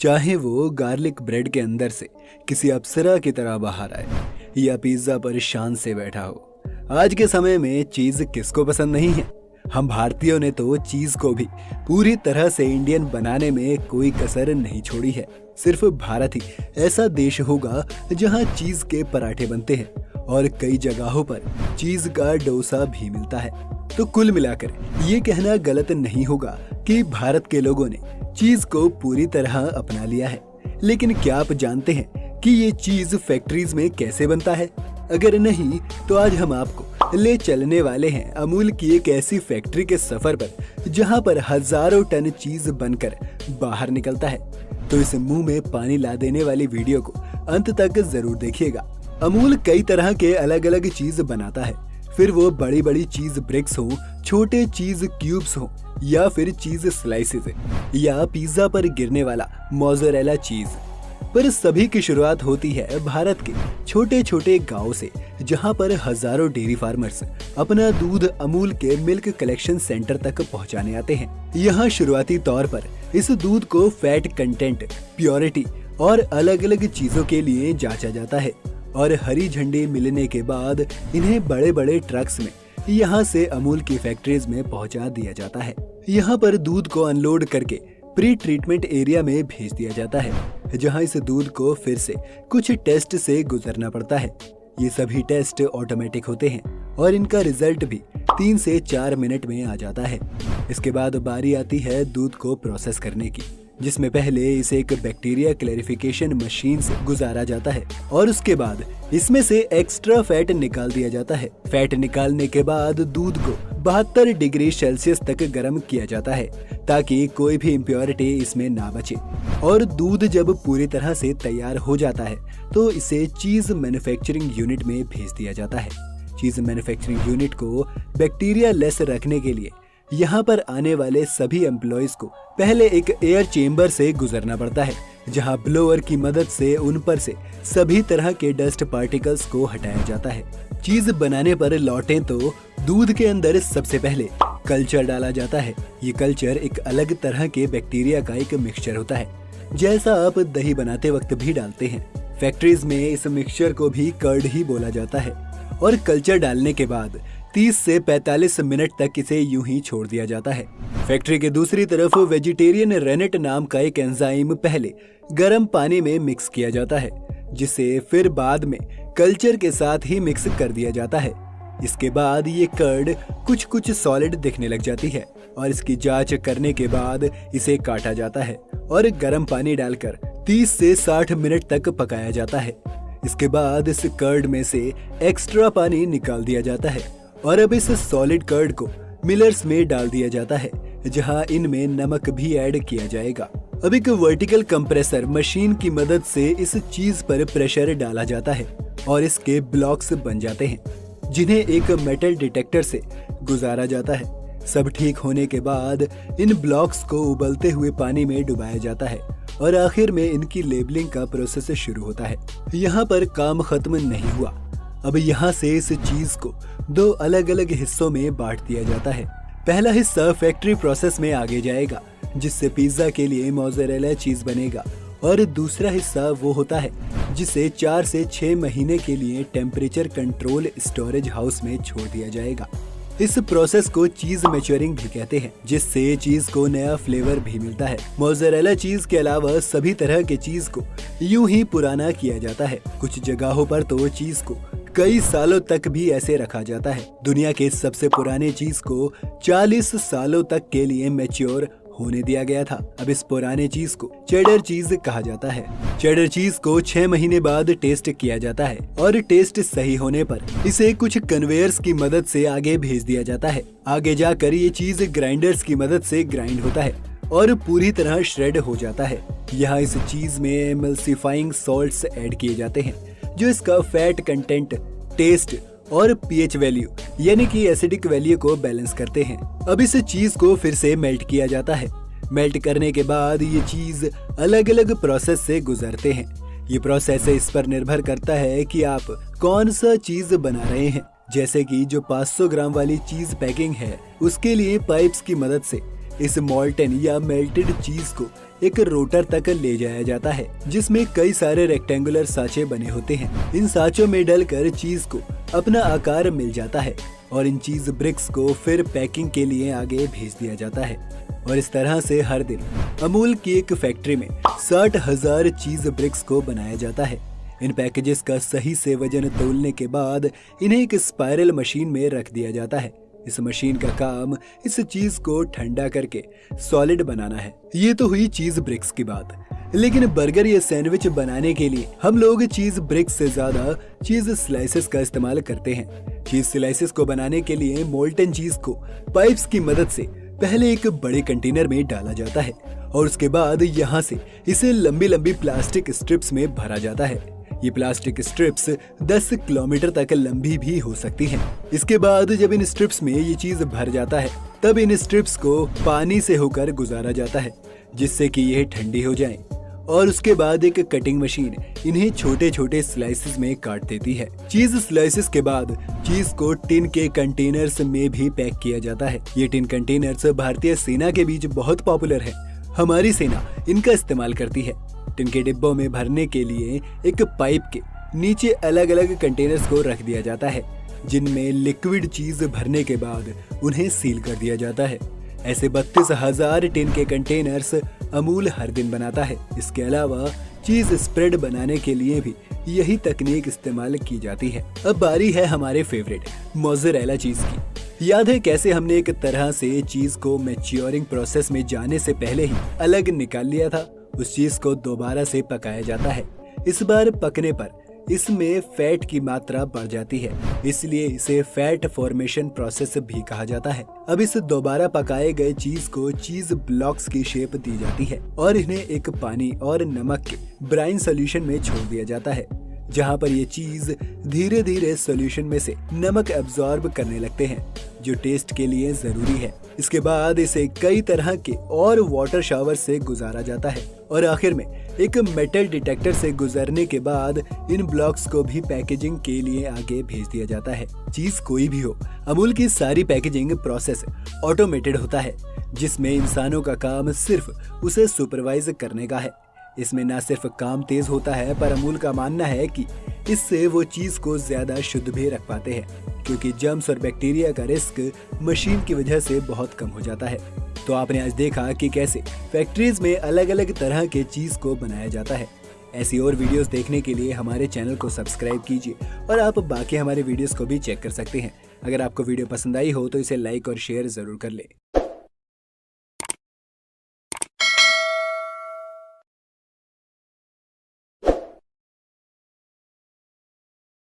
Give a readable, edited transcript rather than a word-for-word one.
चाहे वो garlic bread के अंदर से किसी अप्सरा की तरह बाहर आए या पिज्जा पर शान से बैठा हो। आज के समय में चीज किसको पसंद नहीं है। हम भारतीयों ने तो चीज को भी पूरी तरह से इंडियन बनाने में कोई कसर नहीं छोड़ी है। सिर्फ भारत ही ऐसा देश होगा जहां चीज के पराठे बनते हैं और कई जगहों पर चीज का डोसा भी मिलता है। तो कुल मिलाकर ये कहना गलत नहीं होगा कि भारत के लोगों ने चीज को पूरी तरह अपना लिया है। लेकिन क्या आप जानते हैं कि ये चीज फैक्ट्रीज में कैसे बनता है? अगर नहीं तो आज हम आपको ले चलने वाले हैं अमूल की एक ऐसी फैक्ट्री के सफर पर जहां पर हजारों टन चीज बनकर बाहर निकलता है। तो इस मुंह में पानी ला देने वाली वीडियो को अंत तक जरूर देखिएगा। अमूल कई तरह के अलग अलग चीज बनाता है, फिर वो बड़ी बड़ी चीज ब्रिक्स हो, छोटे चीज क्यूब्स हो या फिर चीज स्लाइसेस या पिज्जा पर गिरने वाला मोज़रेला चीज। पर सभी की शुरुआत होती है भारत के छोटे छोटे गांव से, जहां पर हजारों डेयरी फार्मर्स अपना दूध अमूल के मिल्क कलेक्शन सेंटर तक पहुंचाने आते हैं। यहां शुरुआती तौर पर इस दूध को फैट कंटेंट, प्योरिटी और अलग अलग चीजों के लिए जांचा जाता है और हरी झंडी मिलने के बाद इन्हें बड़े बड़े ट्रक्स में यहाँ से अमूल की फैक्ट्रीज में पहुँचा दिया जाता है। यहाँ पर दूध को अनलोड करके प्री ट्रीटमेंट एरिया में भेज दिया जाता है, जहाँ इस दूध को फिर से कुछ टेस्ट से गुजरना पड़ता है। ये सभी टेस्ट ऑटोमेटिक होते हैं और इनका रिजल्ट भी 3 से 4 मिनट में आ जाता है। इसके बाद बारी आती है दूध को प्रोसेस करने की, जिसमें पहले इसे एक बैक्टीरिया क्लैरिफिकेशन मशीन से गुजारा जाता है और उसके बाद इसमें से एक्स्ट्रा फैट निकाल दिया जाता है। फैट निकालने के बाद दूध को 72 डिग्री सेल्सियस तक गर्म किया जाता है ताकि कोई भी इम्प्योरिटी इसमें ना बचे। और दूध जब पूरी तरह से तैयार हो जाता है तो इसे चीज मैन्युफैक्चरिंग यूनिट में भेज दिया जाता है। चीज मैन्युफैक्चरिंग यूनिट को बैक्टीरिया लेस रखने के लिए यहाँ पर आने वाले सभी एम्प्लॉयज को पहले एक एयर चेम्बर से गुजरना पड़ता है, जहाँ ब्लोअर की मदद से उन पर से सभी तरह के डस्ट पार्टिकल्स को हटाया जाता है। चीज बनाने पर लौटें तो दूध के अंदर सबसे पहले कल्चर डाला जाता है। ये कल्चर एक अलग तरह के बैक्टीरिया का एक मिक्सचर होता है, जैसा आप दही बनाते वक्त भी डालते हैं। फैक्ट्रीज में इस मिक्सचर को भी कर्ड ही बोला जाता है और कल्चर डालने के बाद 30 से 45 मिनट तक इसे यूं ही छोड़ दिया जाता है। फैक्ट्री के दूसरी तरफ वेजिटेरियन रेनेट नाम का एक एंजाइम पहले गर्म पानी में मिक्स किया जाता है, जिसे फिर बाद में कल्चर के साथ ही मिक्स कर दिया जाता है। इसके बाद ये कर्ड कुछ सॉलिड दिखने लग जाती है और इसकी जांच करने के बाद इसे काटा जाता है और गर्म पानी डालकर 30 से 60 मिनट तक पकाया जाता है। इसके बाद इस कर्ड में से एक्स्ट्रा पानी निकाल दिया जाता है और अब इस सॉलिड कर्ड को मिलर्स में डाल दिया जाता है, जहां इनमें नमक भी ऐड किया जाएगा। अब एक वर्टिकल कंप्रेसर मशीन की मदद से इस चीज पर प्रेशर डाला जाता है और इसके ब्लॉक्स बन जाते हैं, जिन्हें एक मेटल डिटेक्टर से गुजारा जाता है। सब ठीक होने के बाद इन ब्लॉक्स को उबलते हुए पानी में डुबाया जाता है और आखिर में इनकी लेबलिंग का प्रोसेस शुरू होता है। यहाँ पर काम खत्म नहीं हुआ। अब यहाँ से इस चीज को 2 अलग अलग हिस्सों में बांट दिया जाता है। पहला हिस्सा फैक्ट्री प्रोसेस में आगे जाएगा, जिससे पिज्जा के लिए मोज़रेला चीज बनेगा, और दूसरा हिस्सा वो होता है जिसे 4 से 6 महीने के लिए टेम्परेचर कंट्रोल स्टोरेज हाउस में छोड़ दिया जाएगा। इस प्रोसेस को चीज मैच्योरिंग भी कहते हैं, जिससे चीज को नया फ्लेवर भी मिलता है। मोज़रेला चीज के अलावा सभी तरह के चीज को यूं ही पुराना किया जाता है। कुछ जगहों पर तो चीज को कई सालों तक भी ऐसे रखा जाता है। दुनिया के सबसे पुराने चीज को 40 सालों तक के लिए मैच्योर होने दिया गया था। अब इस पुराने चीज को चेडर चीज कहा जाता है। चेडर चीज को 6 महीने बाद टेस्ट किया जाता है और टेस्ट सही होने पर इसे कुछ कन्वेयर्स की मदद से आगे भेज दिया जाता है। आगे जाकर ये चीज ग्राइंडर्स की मदद से ग्राइंड होता है और पूरी तरह श्रेड हो जाता है। यहाँ इस चीज में एमल्सिफाइंग सॉल्ट्स ऐड किए जाते हैं, जो इसका फैट कंटेंट, टेस्ट और पीएच वैल्यू यानी कि एसिडिक वैल्यू को बैलेंस करते हैं। अब इस चीज को फिर से मेल्ट किया जाता है। मेल्ट करने के बाद ये चीज अलग अलग प्रोसेस से गुजरते हैं। ये प्रोसेस इस पर निर्भर करता है कि आप कौन सा चीज बना रहे हैं। जैसे कि जो 500 ग्राम वाली चीज पैकिंग है, उसके लिए पाइप्स की मदद से इस मोल्टन या मेल्टेड चीज को एक रोटर तक ले जाया जाता है, जिसमें कई सारे रेक्टेंगुलर साँचे बने होते हैं। इन साँचों में डलकर चीज को अपना आकार मिल जाता है और इन चीज ब्रिक्स को फिर पैकिंग के लिए आगे भेज दिया जाता है। और इस तरह से हर दिन अमूल की एक फैक्ट्री में 60,000 चीज ब्रिक्स को बनाया जाता है। इन पैकेजेस का सही से वजन तोलने के बाद इन्हें एक स्पाइरल मशीन में रख दिया जाता है। इस मशीन का काम इस चीज को ठंडा करके सॉलिड बनाना है। ये तो हुई चीज ब्रिक्स की बात, लेकिन बर्गर या सैंडविच बनाने के लिए हम लोग चीज ब्रिक्स से ज्यादा चीज स्लाइसेस का इस्तेमाल करते हैं। चीज स्लाइसेस को बनाने के लिए मोल्टन चीज को पाइप्स की मदद से पहले एक बड़े कंटेनर में डाला जाता है और उसके बाद यहाँ से इसे लंबी लंबी प्लास्टिक स्ट्रिप्स में भरा जाता है। ये प्लास्टिक स्ट्रिप्स 10 किलोमीटर तक लंबी भी हो सकती हैं। इसके बाद जब इन स्ट्रिप्स में ये चीज भर जाता है, तब इन स्ट्रिप्स को पानी से होकर गुजारा जाता है, जिससे कि यह ठंडी हो जाएं। और उसके बाद एक कटिंग मशीन इन्हें छोटे छोटे स्लाइसेस में काट देती है। चीज स्लाइसेस के बाद चीज को टिन के कंटेनर्स में भी पैक किया जाता है। ये टिन कंटेनर्स भारतीय सेना के बीच बहुत पॉपुलर है। हमारी सेना इनका इस्तेमाल करती है। टिन के डिब्बों में भरने के लिए एक पाइप के नीचे अलग अलग कंटेनर्स को रख दिया जाता है, जिनमें लिक्विड चीज भरने के बाद उन्हें सील कर दिया जाता है। ऐसे 32,000 टिन के कंटेनर्स अमूल हर दिन बनाता है। इसके अलावा चीज स्प्रेड बनाने के लिए भी यही तकनीक इस्तेमाल की जाती है। अब बारी है हमारे फेवरेट मोज़रेला चीज की। याद है कैसे हमने एक तरह से चीज को मैच्योरिंग प्रोसेस में जाने से पहले ही अलग निकाल लिया था। उस चीज को दोबारा से पकाया जाता है। इस बार पकने पर इसमें फैट की मात्रा बढ़ जाती है, इसलिए इसे फैट फॉर्मेशन प्रोसेस भी कहा जाता है। अब इस दोबारा पकाए गए चीज को चीज ब्लॉक्स की शेप दी जाती है और इन्हें एक पानी और नमक के ब्राइन सॉल्यूशन में छोड़ दिया जाता है, जहां पर ये चीज धीरे धीरे सॉल्यूशन में से नमक एब्जॉर्ब करने लगते हैं, जो टेस्ट के लिए जरूरी है। इसके बाद इसे कई तरह के और वाटर शावर से गुजारा जाता है और आखिर में एक मेटल डिटेक्टर से गुजरने के बाद इन ब्लॉक्स को भी पैकेजिंग के लिए आगे भेज दिया जाता है। चीज कोई भी हो, अमूल की सारी पैकेजिंग प्रोसेस ऑटोमेटेड होता है, जिसमें इंसानों का काम सिर्फ उसे सुपरवाइज करने का है। इसमें न सिर्फ काम तेज होता है, पर अमूल का मानना है कि इससे वो चीज को ज्यादा शुद्ध भी रख पाते हैं, क्योंकि जर्म्स और बैक्टीरिया का रिस्क मशीन की वजह से बहुत कम हो जाता है। तो आपने आज देखा कि कैसे फैक्ट्रीज में अलग अलग तरह के चीज को बनाया जाता है। ऐसी और वीडियोस देखने के लिए हमारे चैनल को सब्सक्राइब कीजिए और आप बाकी हमारे वीडियोस को भी चेक कर सकते हैं। अगर आपको वीडियो पसंद आई हो तो इसे लाइक और शेयर जरूर कर ले।